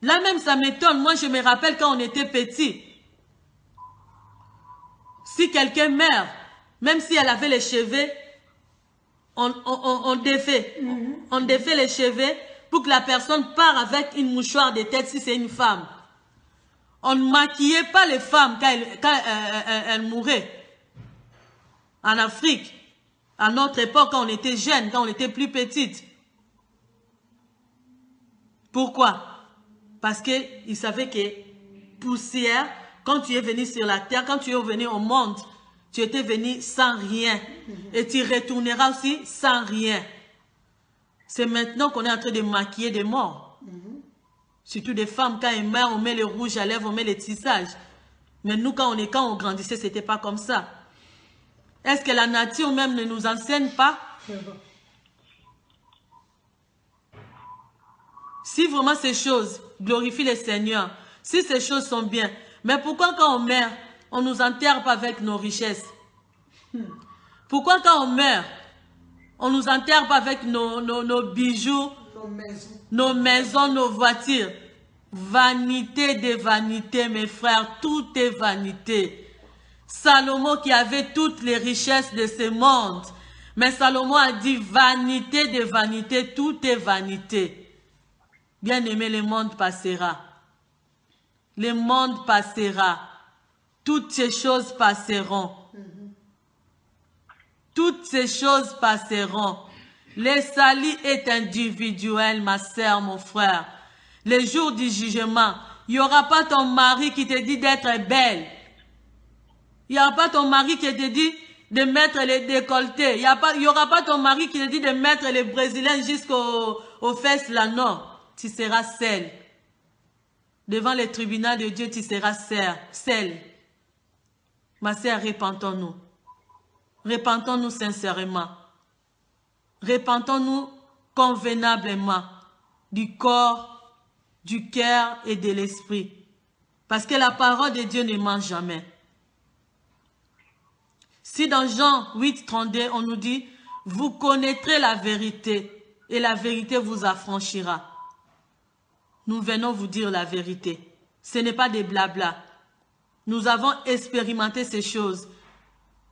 Là même, ça m'étonne. Moi, je me rappelle quand on était petit. Si quelqu'un meurt, même si elle avait les cheveux, on défait. On défait les cheveux pour que la personne parte avec une mouchoir de tête si c'est une femme. On ne maquillait pas les femmes quand elles mouraient. En Afrique, à notre époque, quand on était jeune, quand on était plus petite. Pourquoi? Parce qu'ils savaient que poussière, quand tu es venu sur la terre, quand tu es venu au monde, tu étais venu sans rien. Et tu retourneras aussi sans rien. C'est maintenant qu'on est en train de maquiller des morts. Surtout des femmes, quand elles meurent, on met le rouge à lèvres, on met les tissages. Mais nous, quand on grandissait, ce n'était pas comme ça. Est-ce que la nature même ne nous enseigne pas? Si vraiment ces choses glorifient le Seigneur, si ces choses sont bien, mais pourquoi quand on meurt, on ne nous enterre pas avec nos richesses? Pourquoi quand on meurt, on ne nous enterre pas avec nos bijoux, nos maisons, nos voitures? Vanité des vanités, mes frères, tout est vanité. Salomon qui avait toutes les richesses de ce monde, mais Salomon a dit vanité des vanités, tout est vanité. Bien aimé, le monde passera. Le monde passera. Toutes ces choses passeront. Toutes ces choses passeront. Le salut est individuel, ma sœur, mon frère. Le jour du jugement, il n'y aura pas ton mari qui te dit d'être belle. Il n'y aura pas ton mari qui te dit de mettre les décolletés. Il n'y aura pas ton mari qui te dit de mettre les brésiliens jusqu'aux fesses là, non. Tu seras seul. Devant le tribunal de Dieu, tu seras seul. Ma sœur, repentons-nous. Repentons-nous sincèrement. Repentons-nous convenablement du corps, du cœur et de l'esprit. Parce que la parole de Dieu ne ment jamais. Si dans Jean 8, 32, on nous dit, vous connaîtrez la vérité et la vérité vous affranchira. Nous venons vous dire la vérité. Ce n'est pas des blabla. Nous avons expérimenté ces choses.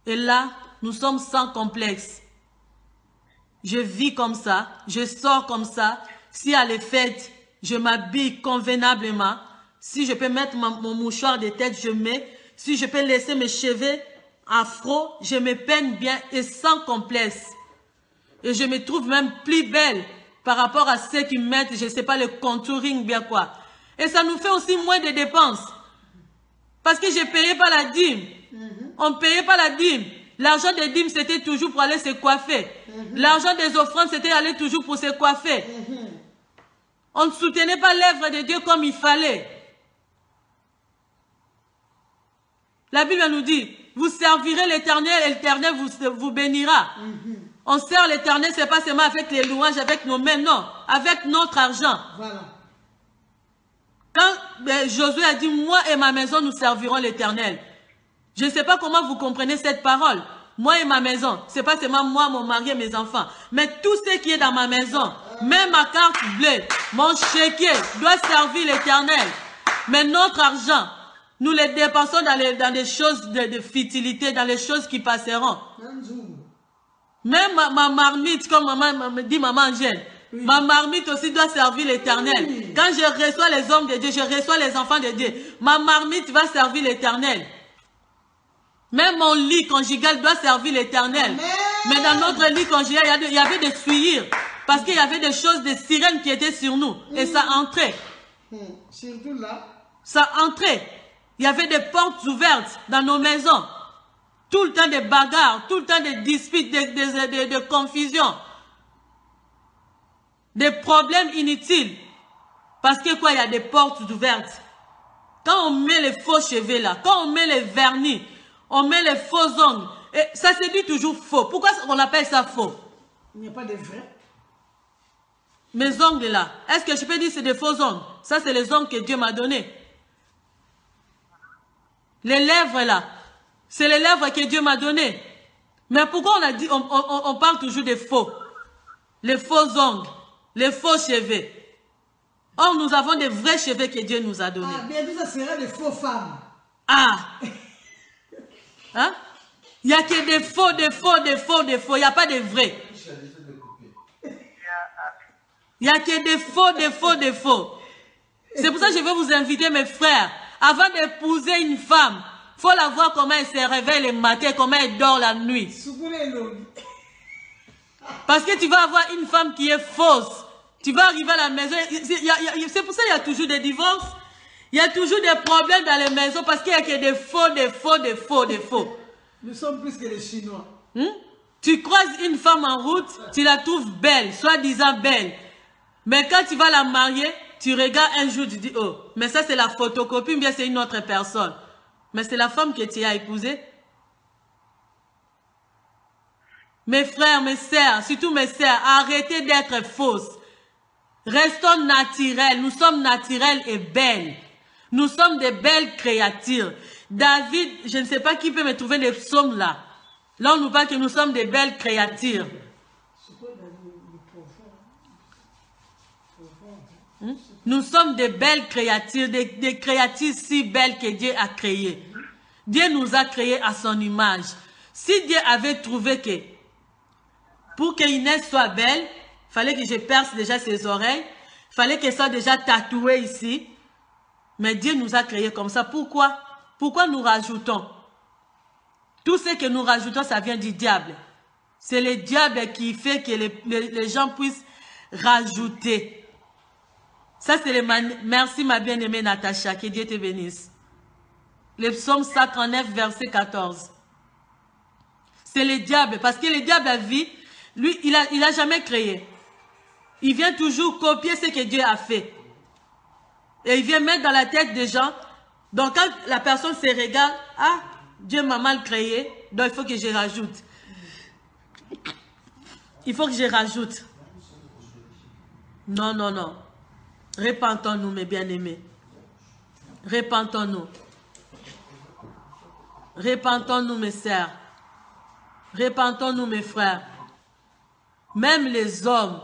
Et là, nous sommes sans complexe. Je vis comme ça, je sors comme ça. Si à les fêtes, je m'habille convenablement. Si je peux mettre mon mouchoir de tête, je mets. Si je peux laisser mes cheveux afro, je me peigne bien et sans complexe. Et je me trouve même plus belle par rapport à ceux qui mettent, je ne sais pas, le contouring, bien quoi. Et ça nous fait aussi moins de dépenses. Parce que je ne payais pas la dîme. On ne payait pas la dîme. L'argent des dîmes, c'était toujours pour aller se coiffer. L'argent des offrandes, c'était aller toujours pour se coiffer. On ne soutenait pas l'œuvre de Dieu comme il fallait. La Bible nous dit, vous servirez l'Éternel et l'Éternel vous bénira. On sert l'Éternel, ce n'est pas seulement avec les louanges, avec nos mains, non, avec notre argent. Voilà. Quand Josué a dit, moi et ma maison, nous servirons l'Éternel. Je ne sais pas comment vous comprenez cette parole. Moi et ma maison, ce n'est pas seulement moi, mon mari et mes enfants, mais tout ce qui est dans ma maison, même ma carte bleue, mon chéquier, doit servir l'Éternel. Mais notre argent, nous les dépensons dans les choses de futilité, dans les choses qui passeront. Même ma marmite, comme maman me dit, maman Angèle, ma marmite aussi doit servir l'Éternel. Quand je reçois les hommes de Dieu, je reçois les enfants de Dieu, ma marmite va servir l'Éternel. Même mon lit conjugal doit servir l'Éternel. Mais dans notre lit conjugal, il y avait des souillures. Parce qu'il y avait des choses, des sirènes qui étaient sur nous. Et ça entrait. Surtout là. Ça entrait. Il y avait des portes ouvertes dans nos maisons. Tout le temps des bagarres, tout le temps des disputes, des confusions. Des problèmes inutiles. Parce que quoi, il y a des portes ouvertes. Quand on met les faux cheveux là, quand on met les vernis, on met les faux ongles, et ça se dit toujours faux. Pourquoi on appelle ça faux? Il n'y a pas de vrai. Mes ongles là, est-ce que je peux dire que c'est des faux ongles? Ça c'est les ongles que Dieu m'a donnés. Les lèvres là, c'est les lèvres que Dieu m'a données. Mais pourquoi on parle toujours des faux? Les faux ongles, les faux cheveux. Or, nous avons des vrais cheveux que Dieu nous a donnés. Ah, bien sûr, ça sera des faux femmes. Ah! Hein? Il n'y a que des faux, des faux, des faux, des faux. Il n'y a pas de vrais. Il n'y a que des faux, des faux, des faux. C'est pour ça que je vais vous inviter, mes frères. Avant d'épouser une femme, il faut la voir comment elle se réveille le matin, comment elle dort la nuit. Parce que tu vas avoir une femme qui est fausse. Tu vas arriver à la maison, c'est pour ça qu'il y a toujours des divorces. Il y a toujours des problèmes dans les maisons parce qu'il n'y a que des faux, des faux, des faux, des faux. Nous sommes plus que les Chinois. Tu croises une femme en route, tu la trouves belle, soi-disant belle. Mais quand tu vas la marier, tu regardes un jour, tu dis, oh, mais ça c'est la photocopie, ou bien c'est une autre personne. Mais c'est la femme que tu as épousée. Mes frères, mes sœurs, surtout mes sœurs, arrêtez d'être fausses. Restons naturels, nous sommes naturels et belles. Nous sommes des belles créatures. David, je ne sais pas qui peut me trouver les psaumes là. Là, on nous parle que nous sommes des belles créatures. Nous sommes des belles créatures, des créatures si belles que Dieu a créées. Dieu nous a créés à son image. Si Dieu avait trouvé que pour que Inès soit belle, il fallait que je perce déjà ses oreilles, il fallait qu'elle soit déjà tatouée ici. Mais Dieu nous a créés comme ça. Pourquoi? Pourquoi nous rajoutons? Tout ce que nous rajoutons, ça vient du diable. C'est le diable qui fait que les gens puissent rajouter. Ça, c'est merci ma bien-aimée Natacha, que Dieu te bénisse. Le psaume 139, verset 14. C'est le diable, parce que le diable a vu, lui, il a jamais créé. Il vient toujours copier ce que Dieu a fait. Et il vient mettre dans la tête des gens. Donc quand la personne se regarde, ah, Dieu m'a mal créé, donc il faut que je rajoute. Il faut que je rajoute. Non, non, non. Repentons-nous, mes bien-aimés. Repentons-nous. Repentons-nous, mes sœurs. Repentons-nous, mes frères. Même les hommes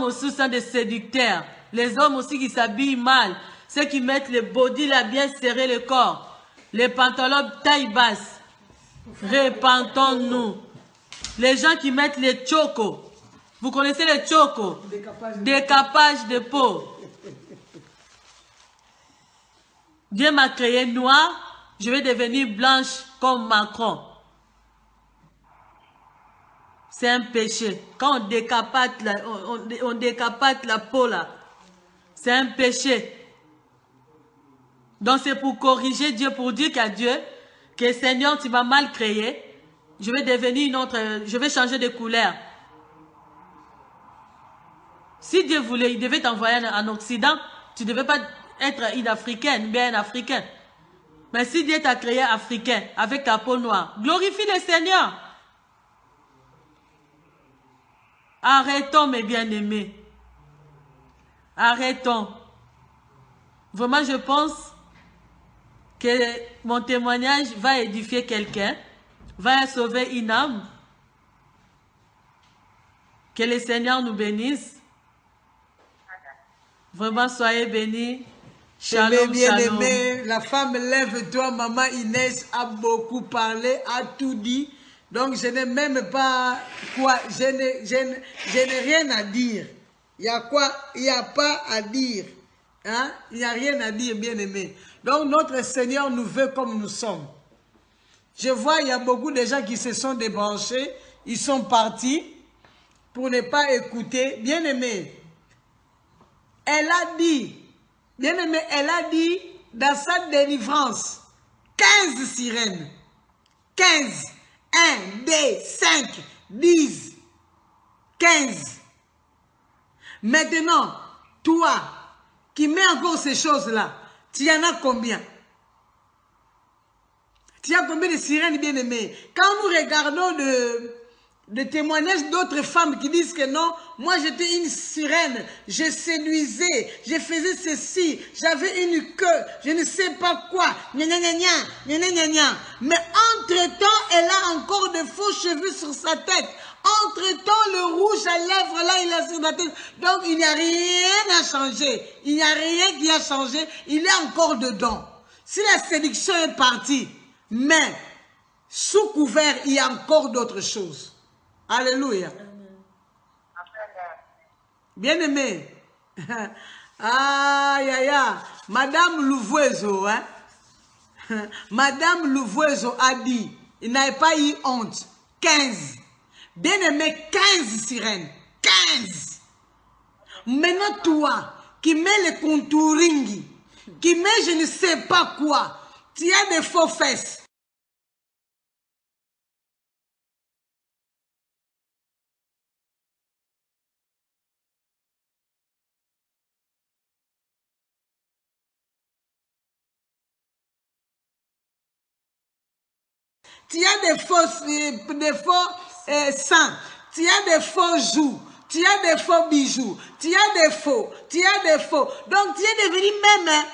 aussi sont des séducteurs. Les hommes aussi qui s'habillent mal. Ceux qui mettent le body là, bien serré le corps. Les pantalons taille basse. Repentons-nous. Les gens qui mettent les chocos. Vous connaissez les chocos? Décapage de peau. Dieu m'a créé noir. Je vais devenir blanche comme Macron. C'est un péché. Quand on décapate la peau là, c'est un péché. Donc c'est pour corriger Dieu, pour dire qu'à Dieu, que Seigneur, tu m'as mal créé, je vais devenir une autre, je vais changer de couleur. Si Dieu voulait, il devait t'envoyer en Occident, tu ne devais pas être une Africaine, bien un Africain. Mais si Dieu t'a créé africain, avec ta peau noire, glorifie le Seigneur. Arrêtons, mes bien-aimés. Arrêtons. Vraiment, je pense que mon témoignage va édifier quelqu'un, va sauver une âme. Que le Seigneur nous bénisse. Vraiment, soyez bénis. Shalom, bien-aimé, shalom. la femme, lève-toi. Maman Inès a beaucoup parlé, a tout dit. Donc, je n'ai même pas quoi, je n'ai rien à dire. Il y a quoi? Il n'y a pas à dire. Hein? Il n'y a rien à dire, bien-aimé. Donc, notre Seigneur nous veut comme nous sommes. Je vois, il y a beaucoup de gens qui se sont débranchés. Ils sont partis. pour ne pas écouter. Bien-aimé, elle a dit, bien-aimé, elle a dit dans sa délivrance, 15 sirènes. 15. 1, 2, 5, 10, 15. Maintenant, toi qui mets encore ces choses-là, tu y en as combien? Tu as combien de sirènes bien-aimées? Quand nous regardons de témoignages d'autres femmes qui disent que non, moi j'étais une sirène, je séduisais, je faisais ceci, j'avais une queue, je ne sais pas quoi, gna gna gna gna, gna gna gna. Mais entre-temps, elle a encore de faux cheveux sur sa tête. Entre-temps, le rouge à lèvres, là, il a sur la tête. Donc, il n'y a rien à changer. Il n'y a rien qui a changé. Il est encore dedans. Si la séduction est partie, mais sous couvert, il y a encore d'autres choses. Alléluia. Bien-aimé. Aïe, aïe, aïe. Madame Louvoiseau, hein. Madame Louvoiseau a dit, il n'avait pas eu honte. 15. Bien-aimé, 15 sirènes. 15. Maintenant, toi, qui mets le contouring, qui mets je ne sais pas quoi, tu as des faux fesses. Tu as des faux seins, tu as des faux joues, tu as des faux bijoux, tu as des faux, tu as des faux. Donc tu es devenu même, hein,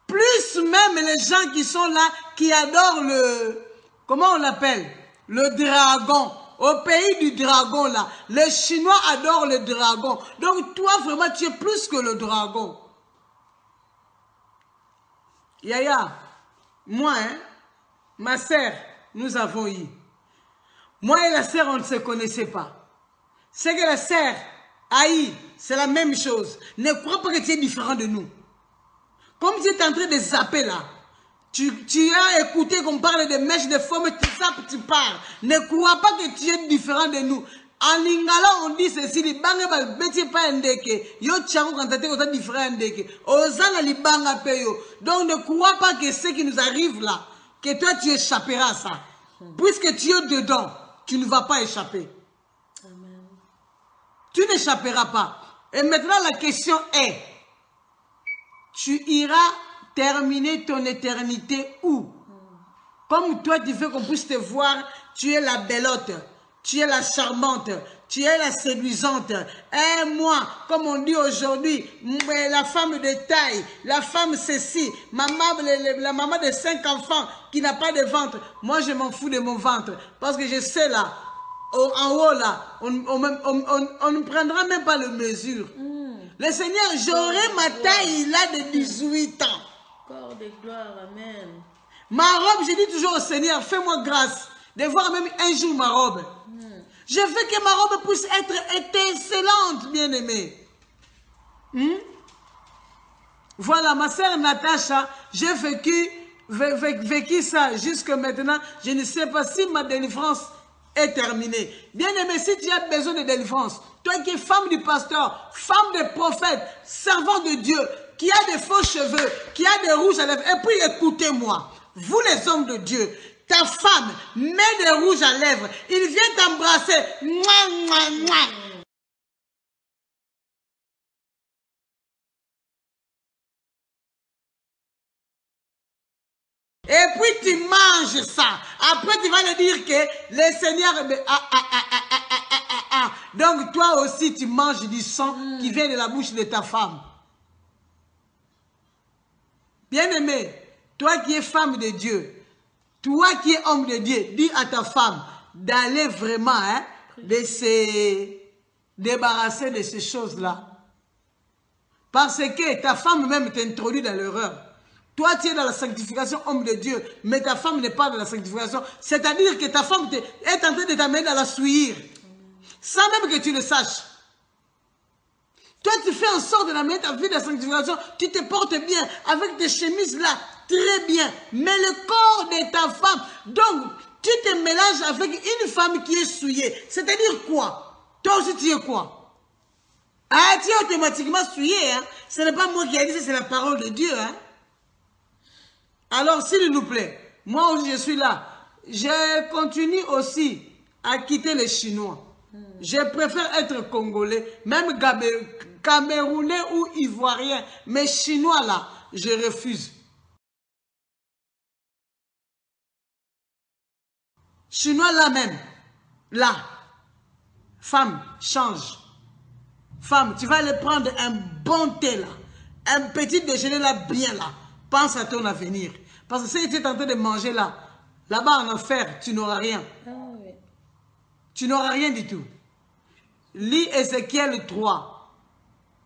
plus même les gens qui sont là, qui adorent le, comment on l'appelle? Le dragon. Au pays du dragon là, les Chinois adorent le dragon. Donc toi vraiment tu es plus que le dragon. Yaya, moi, hein, ma sœur, nous avons eu. Moi et la sœur, on ne se connaissait pas. C'est que la sœur a eu, c'est la même chose. Ne crois pas que tu es différent de nous. Comme tu es en train de zapper là, tu as écouté qu'on parle de mèches de feu, mais tu zappes, tu parles. Ne crois pas que tu es différent de nous. En lingala, on dit ceci, li banga ba beti pa ndeke. Yo tchango quand t'es autant différent ndeke. Ozana li banga peyo. Donc ne crois pas que ce qui nous arrive là, que toi tu échapperas à ça. Puisque tu es dedans, tu ne vas pas échapper. Amen. Tu n'échapperas pas. Et maintenant la question est, tu iras terminer ton éternité où? Comme toi tu veux qu'on puisse te voir, tu es la bellotte. Tu es la charmante, tu es la séduisante. Et moi, comme on dit aujourd'hui, la femme de taille, la femme ceci, la maman de 5 enfants qui n'a pas de ventre. Moi, je m'en fous de mon ventre. Parce que je sais là, en haut là, on ne prendra même pas le mesure. Le Seigneur, j'aurai ma taille là de 18 ans. Corps de gloire, amen. Ma robe, je dis toujours au Seigneur, fais-moi grâce de voir même un jour ma robe. Je veux que ma robe puisse être étincelante, bien-aimée. Voilà, ma sœur Natacha, j'ai vécu ça jusque maintenant. Je ne sais pas si ma délivrance est terminée. Bien-aimée, si tu as besoin de délivrance, toi qui es femme du pasteur, femme de prophète, servant de Dieu, qui a des faux cheveux, qui a des rouges à lèvres, et puis écoutez-moi, vous les hommes de Dieu, ta femme met des rouges à lèvres. Il vient t'embrasser. Mouah, mouah, mouah. Et puis tu manges ça. Après tu vas le dire que le Seigneur... Donc toi aussi tu manges du sang qui vient de la bouche de ta femme. Bien-aimé, toi qui es femme de Dieu, toi qui es homme de Dieu, dis à ta femme d'aller vraiment, hein, de se débarrasser de ces choses-là. Parce que ta femme même t'introduit dans l'erreur. Toi, tu es dans la sanctification, homme de Dieu, mais ta femme n'est pas dans la sanctification. C'est-à-dire que ta femme est en train de t'amener dans la souillure, sans même que tu le saches. Toi, tu fais en sorte de l'amener ta vie de la sanctification, tu te portes bien, avec tes chemises là, très bien. Mais le corps de ta femme, donc, tu te mélanges avec une femme qui est souillée. C'est-à-dire quoi? Toi aussi, tu es quoi? Ah, tu es automatiquement souillé. Hein? Ce n'est pas moi qui ai dit, c'est la parole de Dieu. Hein? Alors, s'il nous plaît, moi aussi, je suis là. Je continue aussi à quitter les Chinois. Je préfère être Congolais, même Camerounais ou Ivoirien. Mais Chinois, là, je refuse. Chinois, là même. Là. Femme, change. Femme, tu vas aller prendre un bon thé, là. Un petit déjeuner, là, bien, là. Pense à ton avenir. Parce que si tu es en train de manger, là, là-bas en enfer, tu n'auras rien. Ah, oui. Tu n'auras rien du tout. Lis Ézéchiel 3,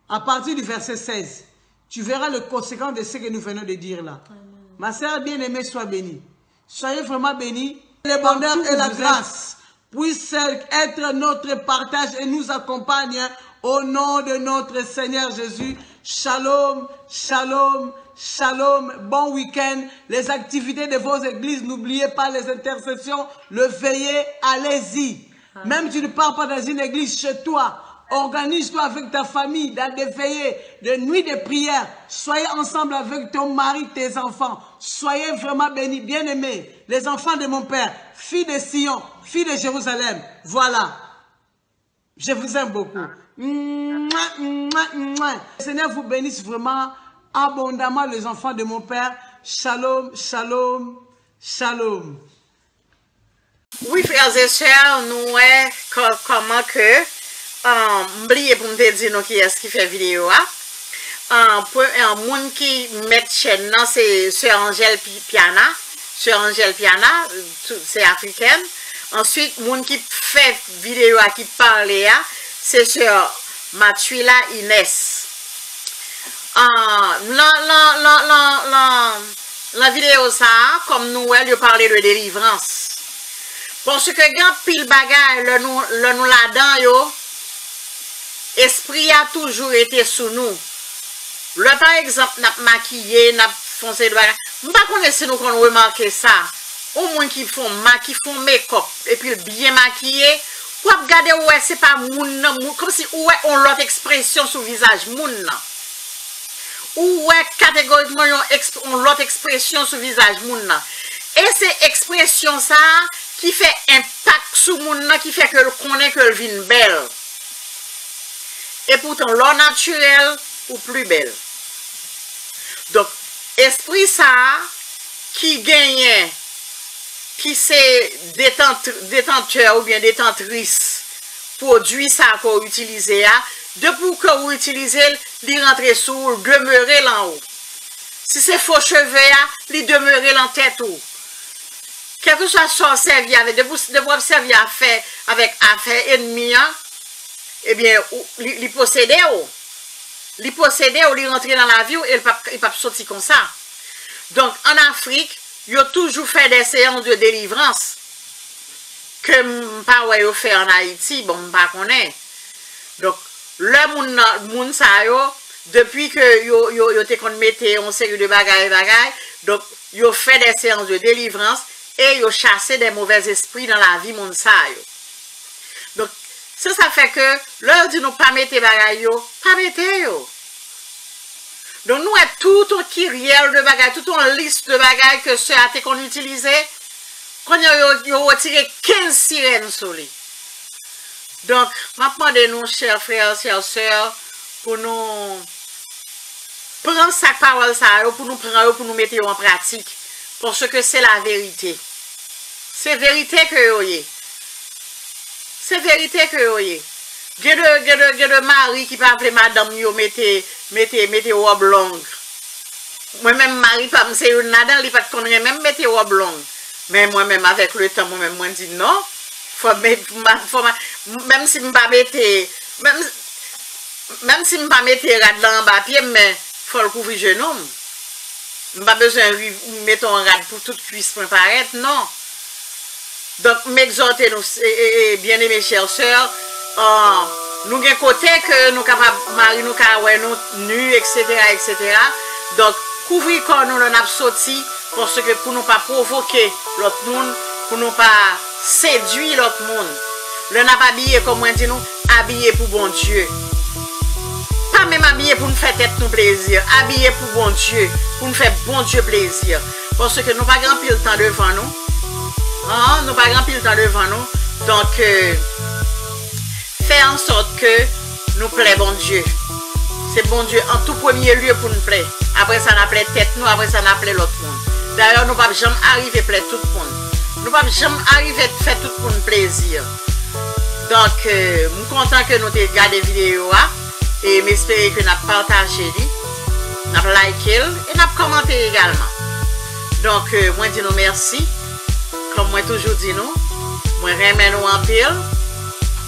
à partir du verset 16. Tu verras le conséquent de ce que nous venons de dire là. Amen. Ma sœur bien-aimée, sois bénie. Soyez vraiment bénie. Le bonheur et la grâce puissent être notre partage et nous accompagne au nom de notre Seigneur Jésus. Shalom, shalom, shalom. Bon week-end. Les activités de vos églises, n'oubliez pas les intercessions, le veiller, allez-y. Même si tu ne pars pas dans une église chez toi, organise-toi avec ta famille dans des veillées, des nuits de prière. Soyez ensemble avec ton mari, tes enfants. Soyez vraiment bénis, bien-aimés. Les enfants de mon Père, filles de Sion, filles de Jérusalem. Voilà. Je vous aime beaucoup. Le Seigneur vous bénisse vraiment abondamment, les enfants de mon Père. Shalom, shalom, shalom. Oui, frères et sœurs, nous, comment que, m'oubliez pour me dire qui est-ce qui fait vidéo, un monde qui met chaîne, c'est Sœur Angèle Piana. Sœur Angèle Piana, c'est africaine. Ensuite, monde qui fait vidéo, qui parle, c'est Sœur Matuila Inès. La vidéo, ça, comme nous, elle parle de délivrance. Parce que quand pile bagay, le nous là-dedans, yo, esprit a toujours été sous nous. Le par exemple, n'a maquillé, n'a foncé de bagay. Je ne sais pas si nous qu'on remarque ça. Au moins qui font make-up et puis bien maquillé, ou regarder ouais, c'est pas moun, comme si ouais on l'autre expression sur le visage moun. Ou ouais catégoriquement on l'autre expression sur le visage moun. Et c'est expression ça qui fait impact sur moun qui fait que le connaît que le vin belle. Et pourtant l'or naturel ou plus belle. Donc esprit ça qui gagne, qui c'est détenteur ou bien détentrice produit ça qu'on utilise depuis que vous utilisez il rentre sous demeurer là haut. Si c'est faux cheveux il demeurer en tête ou quel que soit son servi avec de vous servir à faire avec affaire ennemi eh bien il posséder ou il rentrer dans la vie et il pas sortir comme ça. Donc en Afrique ils ont toujours fait des séances de délivrance que pas ouais fait en Haïti, bon pas connaît. Donc le moun ça yo depuis que yo te kon mette on série de bagaille, donc yo fait des séances de délivrance et yo chassé des mauvais esprits dans la vie moun ça yo. Donc ça fait que leur dit nous pas mettre bagaille yo, pas mettre yo. Donc nous avons tout un kyriel de bagages, toute une liste de bagages que ceux à qu'on utilisé, qu'on a retiré 15 sirènes sur lui. Donc, maintenant de nous, chers frères, chères sœurs, pour nous prendre sa parole, pour nous prendre, pour nous mettre en pratique, parce que c'est la vérité. C'est vérité que vous avez. C'est vérité que vous avez. Il y a de mari qui parle madame yo mettez robe longue. Moi-même mari pas me c'est nadan li pas connaît même mettre robe longue. Mais moi-même avec le temps moi-même moi dit non, même si me pas mettre même si me pas mettre rad là en bas pied mais faut le couvrir genou. Pas besoin mettre un rad pour toute cuisse pour paraître non. Donc m'exhortez nous bien-aimés chères sœurs. Nous avons côté que nous capables mari nous nous nus etc. Donc couvrir quand nous l'avons sorti parce que pour nous pas provoquer l'autre monde, pour nous pas séduire l'autre monde. Le n'a pas habillé comme moi dit nous habillé pour bon Dieu. Pas même habillé pour nous faire tête nous plaisir. Habillé pour bon Dieu. Pour nous faire bon Dieu plaisir. Parce que nous pas grand pile temps devant nous. Hein? Nous pas grand pile temps devant nous. Donc, faire en sorte que nous plaît bon Dieu. C'est bon Dieu en tout premier lieu pour nous plaire. Après ça, nous plaît tête nous. Après ça, nous plaît l'autre monde. D'ailleurs, nous ne pouvons jamais arriver à plaire tout le monde. Nous ne pouvons jamais arriver à faire tout le monde plaisir. Donc, je suis content que nous ayons regardé la vidéo et j'espère que nous avons partagé, nous avons liké et nous avons commenté également. Donc, moi je dis nous merci. Comme moi toujours dis nous, moi remets nous en pile.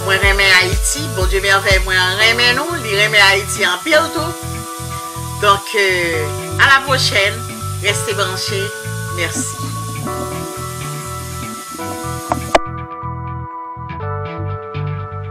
Moi remets Haïti. Bon Dieu merveille, moi remets nous. Il remet Haïti en pile tout. Donc, à la prochaine. Restez branchés. Merci.